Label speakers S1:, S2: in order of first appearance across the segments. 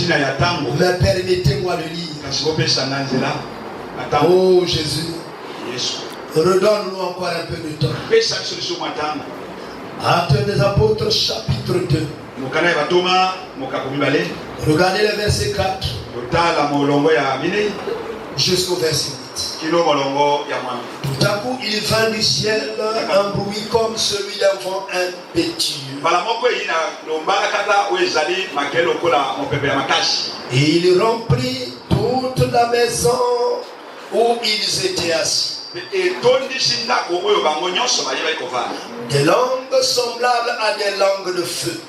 S1: Mais permettez-moi de lire. Oh Jésus, redonne-nous encore un peu de temps. Actes des Apôtres, chapitre 2. Regardez le verset 4 jusqu'au verset 8. Tout à coup, il vint du ciel un bruit comme celui d'un vent impétueux. Et il remplit toute la maison où ils étaient assis. Des langues semblables à des langues de feu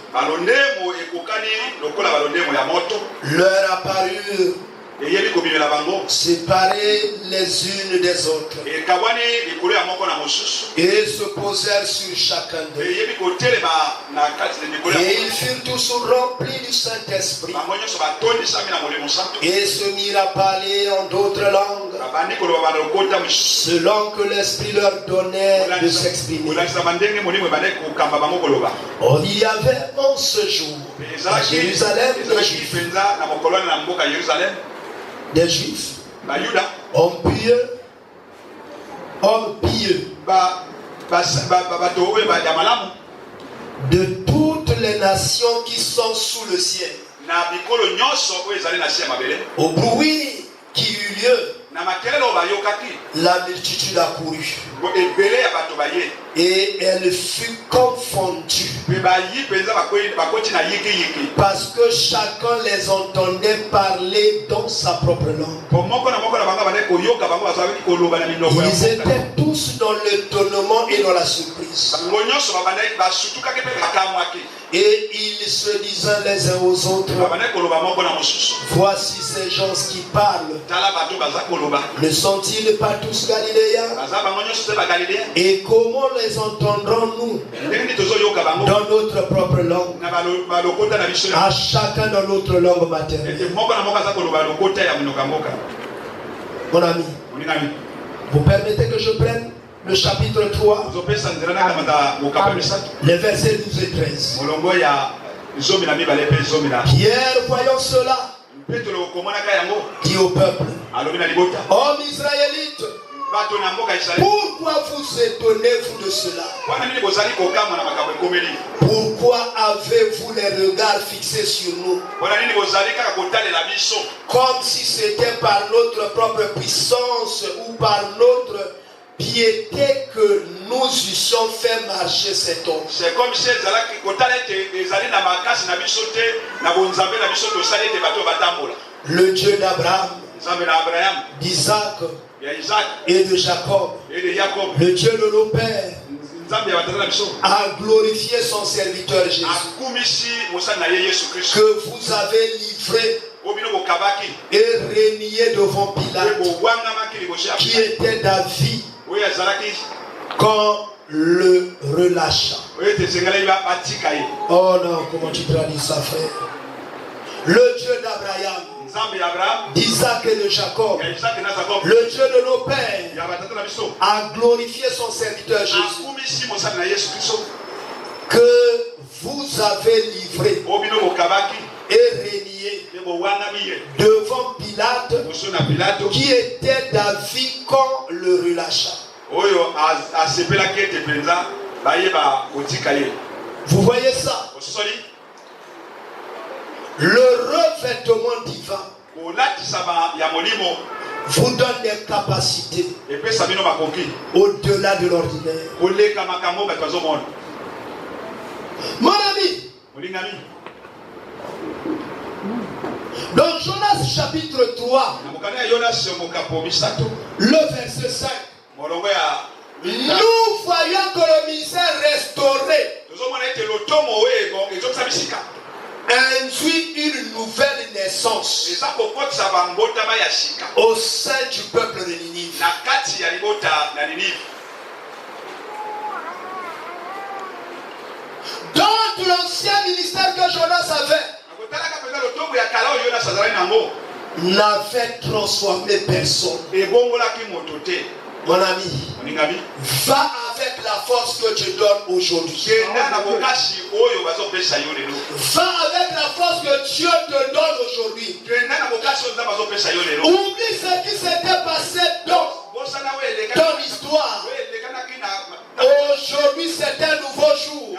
S1: leur apparurent, séparées les unes des autres, et se posèrent sur chacun d'eux. Et ils furent tous remplis du Saint-Esprit et se mirent à parler en d'autres langues selon que l'Esprit leur donnait de s'exprimer. Or il y avait en ce jour à Jérusalem des Juifs, hommes pieux de toutes les nations qui sont sous le ciel. Au bruit qui eut lieu, la multitude accourut et elle fut confondue parce que chacun les entendait parler dans sa propre langue. Ils étaient tous dans l'étonnement et dans la surprise. Et ils se disaient les uns aux autres, voici ces gens qui parlent. Ne sont-ils pas tous Galiléens? Et comment les entendrons-nous dans notre propre langue, à chacun dans notre langue maternelle? Mon ami, vous permettez que je prenne le chapitre 3, les versets 12 et 13. Pierre, voyant cela, dit au peuple, hommes israélites, pourquoi vous étonnez-vous de cela? Pourquoi avez-vous les regards fixés sur nous, comme si c'était par notre propre puissance ou par notre piété que nous eussions fait marcher cet homme?
S2: C'est comme si
S1: le Dieu d'Abraham, d'Isaac et de Jacob, le Dieu de nos pères, a glorifié son serviteur Jésus, que vous avez livré et régné devant Pilate, qui était David, quand le relâcha. Oh non, comment tu traduis ça, frère? Le Dieu d'Abraham, d'Isaac et de Jacob, le Dieu de nos pères, a glorifié son serviteur Jésus, que vous avez livré et régné devant Pilate, qui était David quand le relâcha. Vous voyez ça? Le revêtement divin vous donne des capacités au-delà de l'ordinaire. Mon ami, dans Jonas chapitre 3, le verset 5, nous voyons que le ministère restauré induit une nouvelle naissance au sein du peuple de Ninive. Dans l'ancien ministère que Jonas n'avait transformé personne. Mon ami, va avec la force que tu donnes aujourd'hui. Va avec la force que Dieu te donne aujourd'hui. Oublie ce qui s'était passé dans ton histoire. Aujourd'hui, c'est un nouveau jour.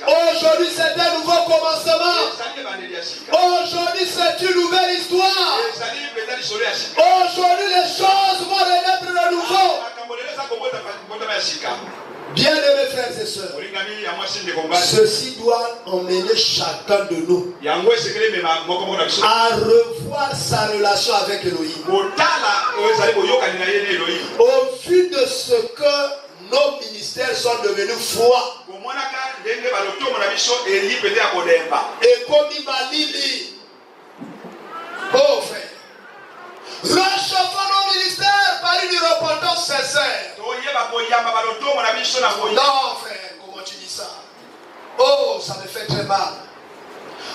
S1: Aujourd'hui, c'est un nouveau commencement. Aujourd'hui, c'est une nouvelle histoire. Aujourd'hui, les choses vont renaître de nouveau. Bien-aimés frères et sœurs, ceci doit emmener chacun de nous à revoir sa relation avec Elohim. Au vu de ce que nos ministères sont devenus froids. Et comme il m'a dit, oh frère, réchauffons nos ministères par une repentance sincère. Non frère, comment tu dis ça? Oh, ça me fait très mal.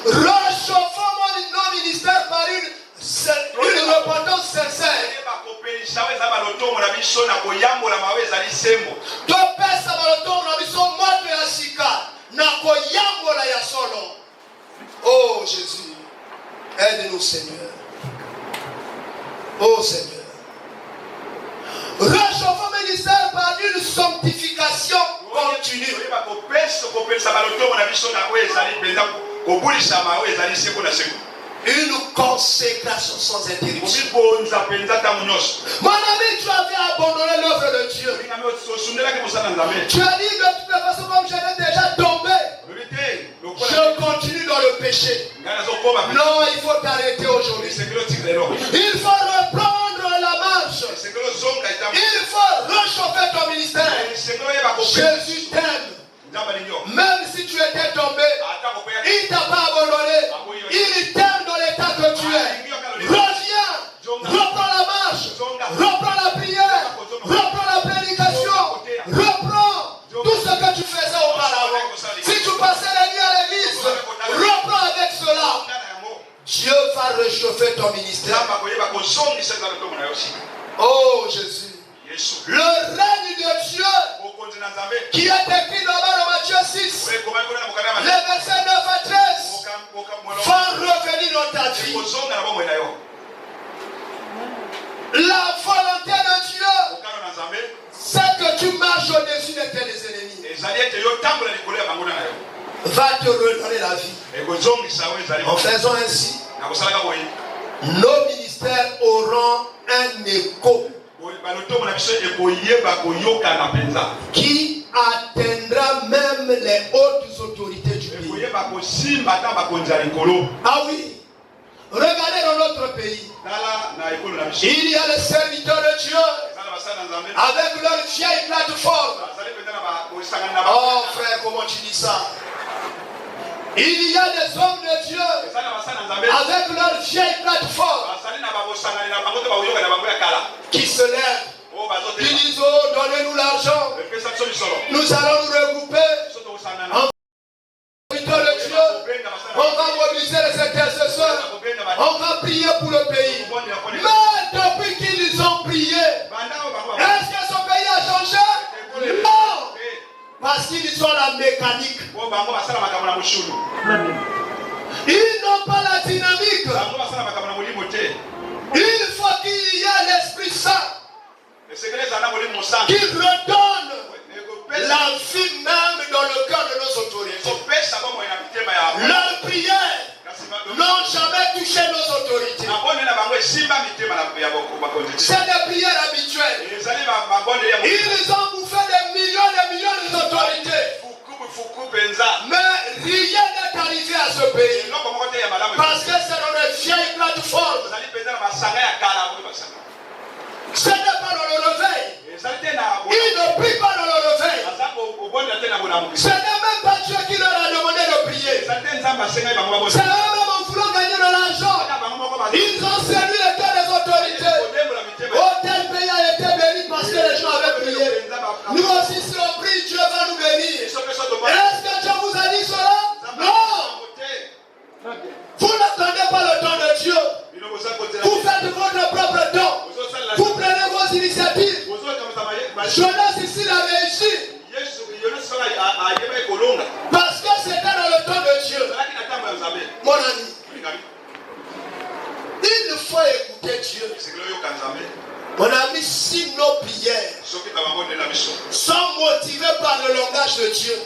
S1: Réchauffons nos ministères par une repentance sincère. Oh Jésus, aide-nous Seigneur. Oh Seigneur. Réchauffons le ministère par une sanctification continue. Une consécration sans interruption. Mon ami, tu avais abandonné l'œuvre de Dieu. Tu as dit de toute façon, comme j'avais déjà tombé, je continue dans le péché. Non, il faut t'arrêter aujourd'hui. Il faut reprendre la marche. Il faut réchauffer ton ministère. Jésus t'aime. Même si tu étais tombé, il ne t'a pas abandonné. Il t'aime dans l'état que tu es. Reviens, reprends la marche, reprends la prière, reprends la prédication, reprends tout ce que tu faisais auparavant. Si tu passais la nuit à l'église, reprends avec cela. Dieu va réchauffer ton ministère. Oh Jésus. Le règne de Dieu qui est écrit là-bas dans Matthieu 6, les versets 9 à 13, va revenir dans ta vie. La volonté de Dieu, c'est que tu marches au-dessus de tes ennemis. Va te redonner la vie. En faisant ainsi, nos ministères auront un écho qui atteindra même les hautes autorités du pays. Ah oui, regardez dans notre pays, il y a les serviteurs de Dieu avec leur vieille plateforme. Oh frère, comment tu dis ça? Il y a des hommes de Dieu avec leur vieille plateforme qui se lèvent. Ils disent, oh, donnez-nous l'argent. Nous allons nous regrouper en serviteurs de Dieu. On va mobiliser les intercesseurs. On va prier pour le pays. Mais depuis qu'ils ont prié, est-ce que ce pays a changé? Non. Parce qu'ils sont la mécanique. Ils n'ont pas la dynamique. Il faut qu'il y ait l'Esprit Saint qui redonne la vie même dans le cœur de nos autorités. Leurs prières n'ont jamais touché nos autorités. C'est des prières habituelles. Ils ont bouffé des millions d'autorités. Mais rien n'est arrivé à ce pays. Parce que c'est dans les vieilles plateformes. Ce n'est pas dans le réveil. Ils ne prient pas dans le réveil. Ce n'est même pas Dieu qui leur a demandé de prier. C'est eux-mêmes en voulant gagner de l'argent. Ils ont séduit le cœur des autorités. Oh, tel pays a été béni parce que les gens avaient prié. Nous aussi, si on prie, Dieu va nous bénir. Est-ce que Dieu vous a dit cela? Non. Vous n'attendez pas le don de Dieu. Vous faites votre propre don. Vous prenez vos initiatives. Jonas ici l'avait réussi. Parce que c'était dans le temps de Dieu. Mon ami, il faut écouter Dieu. Mon ami, si nos prières sont motivées par le langage de Dieu,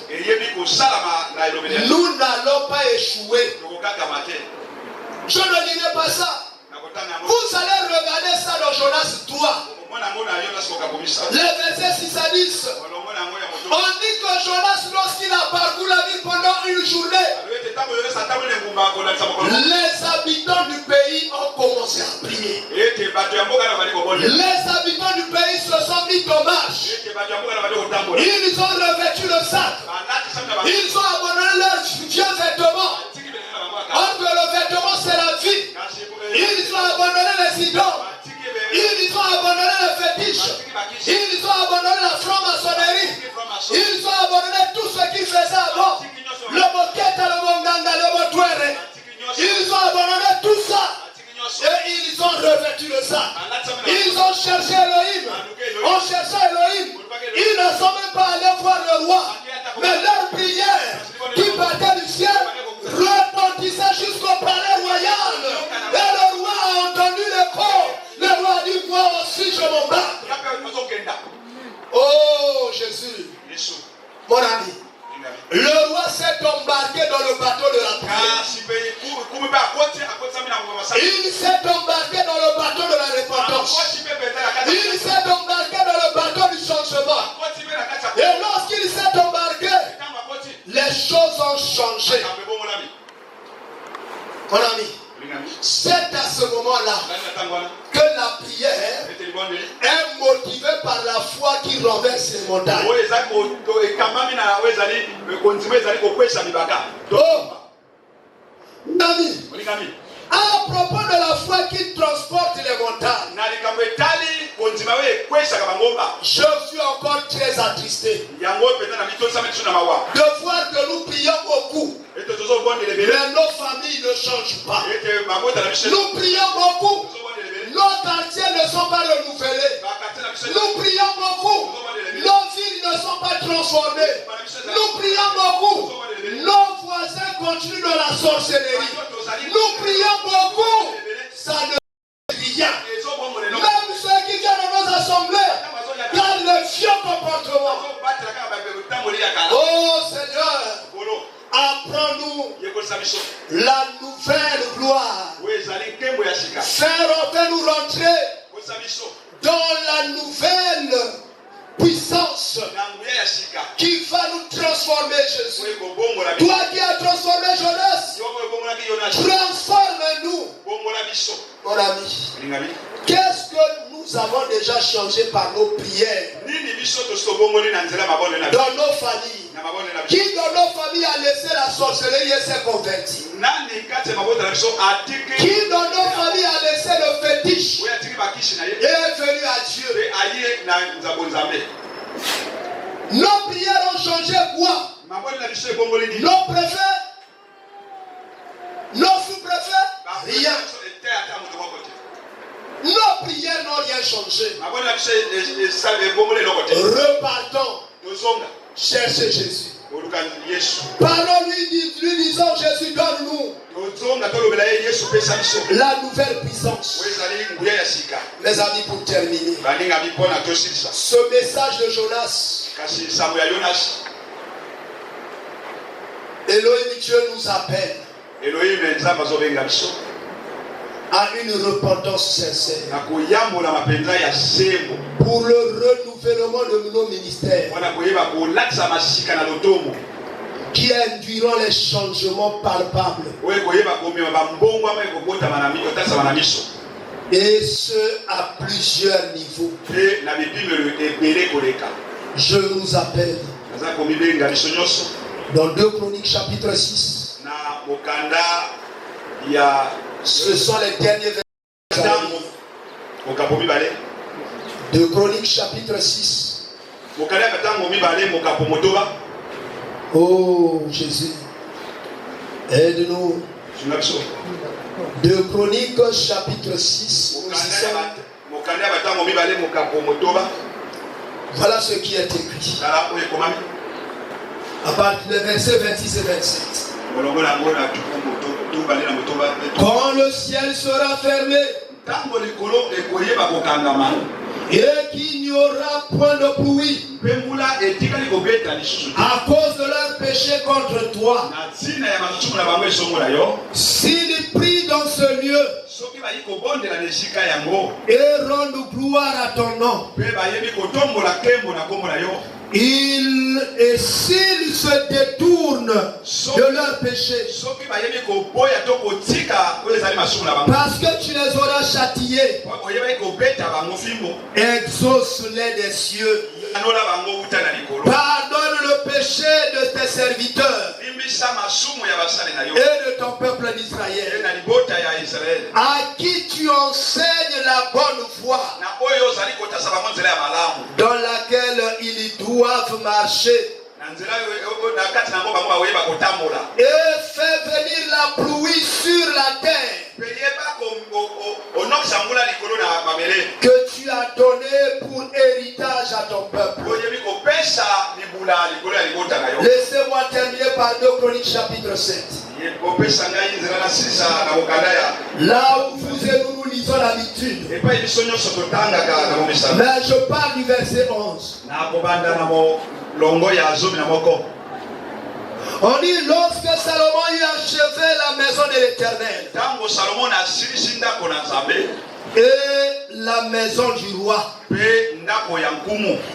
S1: nous n'allons pas échouer. Je ne dirai pas ça. Vous allez regarder ça dans Jonas 3. Les versets 6 à 10. On dit que Jonas, lorsqu'il a parcouru la ville pendant une journée, les habitants du pays ont commencé à prier. Les habitants du pays se sont mis au marche. Ils ont revêtu le sac. Ils ont abandonné leurs vieux vêtements. Or que le vêtement c'est la vie. Ils ont abandonné les idoles. Ils ont abandonné les fétiches. Ils ont abandonné la franc-maçonnerie. Ils ont abandonné tout ce qu'ils faisaient avant. Le moquette, le monganga, le motouere. Ils ont abandonné tout ça. Et ils ont revêtu le sac. Ils ont cherché Elohim. On cherchait Elohim. Ils ne sont même pas allés voir le roi. Mais leur prière qui partait du ciel retentissait jusqu'au palais royal. Et le roi a entendu l'écho. Le roi a dit, moi aussi je m'embarque. Oh Jésus. Mon ami. Le roi s'est embarqué dans le bateau de la prière. Il s'est embarqué dans le bateau de la repentance. Il s'est embarqué dans le bateau du changement. Et lorsqu'il s'est embarqué, les choses ont changé. Mon ami, c'est à ce moment-là que la prière est motivée par la foi qui renverse les montagnes. Ami, à propos de la foi qui transporte les montagnes, je suis encore très attristé de voir que nous prions beaucoup, mais nos familles ne changent pas. Nous prions beaucoup, nos quartiers ne sont pas renouvelés. Nous prions beaucoup, nos villes ne sont pas transformées. Nous prions beaucoup, nos voisins continuent dans la sorcellerie. Nous prions beaucoup, ça ne fait rien. Même ceux qui viennent dans nos assemblées gardent le vieux comportement. Oh Seigneur, apprends-nous la nouvelle gloire. Fais-nous rentrer dans la nouvelle puissance qui va nous transformer, Jésus. Toi qui as transformé Jonas, transforme-nous. Mon ami, qu'est-ce que nous avons déjà changé par nos prières dans nos familles? Qui dans nos familles a laissé la sorcellerie et s'est converti? Qui dans nos familles a laissé le fétiche et est venu à Dieu? Nos prières ont changé quoi? Nos préfets, nos sous-préfets, rien. Nos prières n'ont rien changé. Repartons. Cherchez Jésus. Parlons-lui, lui disons, Jésus, donne-nous la nouvelle puissance. Mes amis, pour terminer, ce message de Jonas, Elohim, Dieu nous appelle à une repentance sincère pour le renouvellement de nos ministères qui induiront les changements palpables et ce à plusieurs niveaux. Je vous appelle dans 2 Chroniques chapitre 6. Ce sont les derniers versets. 2 Chroniques chapitre 6. Oh Jésus, aide-nous. 2 Chroniques chapitre 6. Voilà ce qui est écrit. À partir des versets 26 et 27. Quand le ciel sera fermé Et qu'il n'y aura point de pluie à cause de leur péché contre toi. S'ils prient dans ce lieu et rendent gloire à ton nom, et s'ils se détournent de leur péché, parce que tu les auras châtiés, exauce-les des cieux. Pardonne le péché de tes serviteurs et de ton peuple d'Israël, à qui tu enseignes la bonne foi, dans laquelle ils doivent marcher, et fais venir la pluie sur la terre que tu as donné pour héritage à ton peuple. Laissez-moi terminer par 2 Chroniques chapitre 7. Là où vous et nous lisons l'habitude. Mais je parle du verset 11. On dit lorsque Salomon eut achevé la maison de l'Éternel et la maison du roi,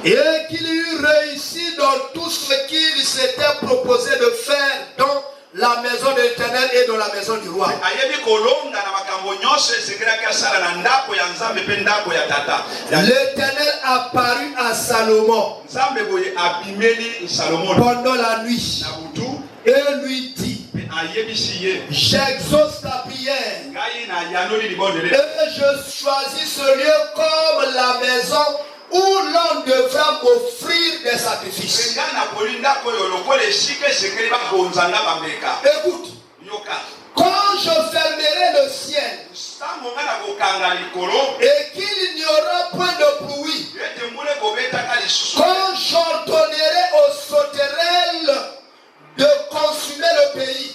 S1: et qu'il eut réussi dans tout ce qu'il s'était proposé de faire dans la maison de l'Éternel et dans la maison du roi, l'Éternel apparut à Salomon pendant la nuit et lui dit: j'exauce ta prière et je choisis ce lieu comme la maison où l'on devra m'offrir des sacrifices. Écoute, quand je fermerai le ciel et qu'il n'y aura point de pluie, quand j'ordonnerai aux sauterelles de consumer le pays,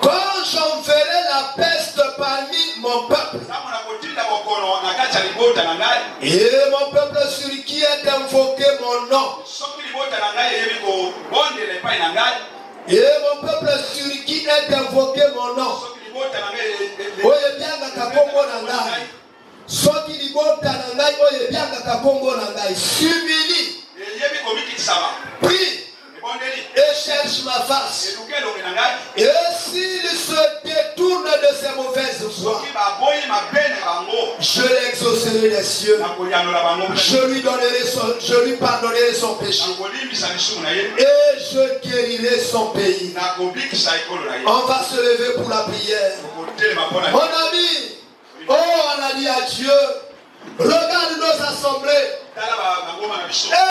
S1: quand j'enverrai la peste parmi mon peuple, et mon peuple sur qui est invoqué mon nom, et mon peuple sur qui est invoqué mon nom, s'humilie, prie et cherche ma face, et s'il se détourne de ses mauvaises voies, je l'exaucerai des cieux, je lui pardonnerai son péché et je guérirai son pays. On va se lever pour la prière. Mon ami, oh, on a dit à Dieu, regarde nos assemblées.